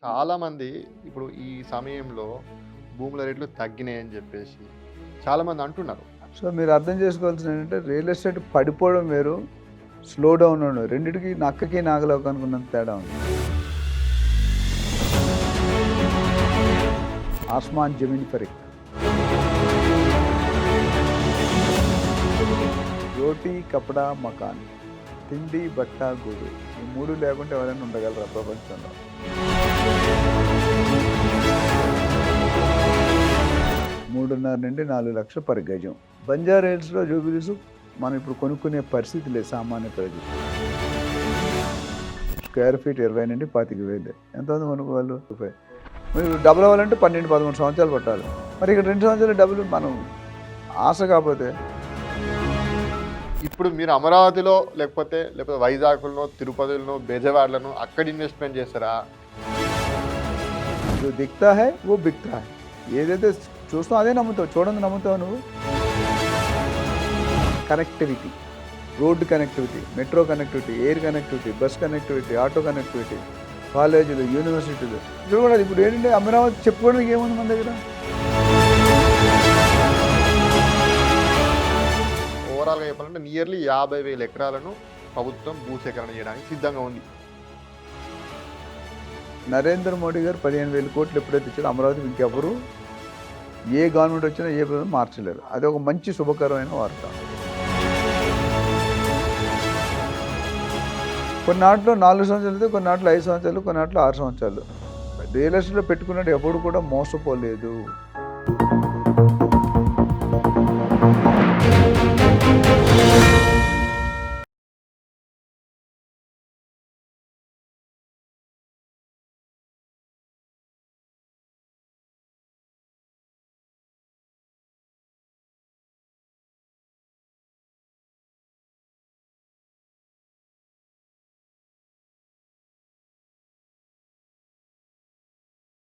చాలామంది ఇప్పుడు ఈ సమయంలో భూముల రేట్లు తగ్గినాయని చెప్పేసి చాలామంది అంటున్నారు. సో మీరు అర్థం చేసుకోవాల్సింది ఏంటంటే రియల్ ఎస్టేట్ పడిపోవడం వేరు, స్లో డౌన్ ఉండడం. రెండిటికి నక్కకి నాగలోకి అనుకున్నంత తేడా ఉంది. ఆస్మాన్ జమీన్ ఫరిక్. రోటీ కపడా మకాన్, తిండి బట్ట గూడు, ఈ మూడు లేకుంటే ఎవరైనా ఉండగలరా ప్రపంచంలో? 3.5 నుండి 4 లక్షలు పర్ గజం. బంజారా హిల్స్లో జూబిలీస్ మనం ఇప్పుడు కొనుక్కునే పరిస్థితి లేదు సామాన్య ప్రజలు. స్క్వేర్ ఫీట్ 20 నుండి 25,000. ఎంతమంది కొనుక్కోవాలి? రూపాయి. మీరు డబుల్ అవ్వాలంటే 12-13 సంవత్సరాలు పట్టాలి. మరి ఇక్కడ 2 సంవత్సరాలు డబ్బులు మనం ఆశ కాకపోతే. ఇప్పుడు మీరు అమరావతిలో లేకపోతే వైజాగ్లో, తిరుపతిలో, బెజవాడలను అక్కడ ఇన్వెస్ట్మెంట్ చేస్తారా? जो दिखता है वो बिकता है. ఏదైతే చూస్తావు అదే నమ్ముతావు, చూడండి నమ్ముతావు నువ్వు. Connectivity, road connectivity, metro connectivity, air connectivity, bus connectivity, auto connectivity, కాలేజీలు, యూనివర్సిటీలు. ఇప్పుడు కూడా ఇప్పుడు ఏంటంటే అమరావతి చెప్పుకోవడానికి ఏముంది మన దగ్గర? ఓవరాల్గా చెప్పాలంటే నియర్లీ 50,000 ఎకరాలను ప్రభుత్వం భూసేకరణ చేయడానికి సిద్ధంగా ఉంది. నరేంద్ర మోడీ గారు 15,000 కోట్లు ఎప్పుడైతే ఇచ్చారో అమరావతికి ఇంకెవరు ఏ గవర్నమెంట్ వచ్చినా ఏ ప్రభుత్వం మార్చలేరు. అది ఒక మంచి శుభకరమైన వార్త. కొన్నాట్లో 4 సంవత్సరాలు అయితే, కొన్నాట్లో 5 సంవత్సరాలు, కొన్నాట్లో 6 సంవత్సరాలు. రియల్ ఎస్టేట్లో పెట్టుకున్నట్టు ఎప్పుడు కూడా మోసపోలేదు.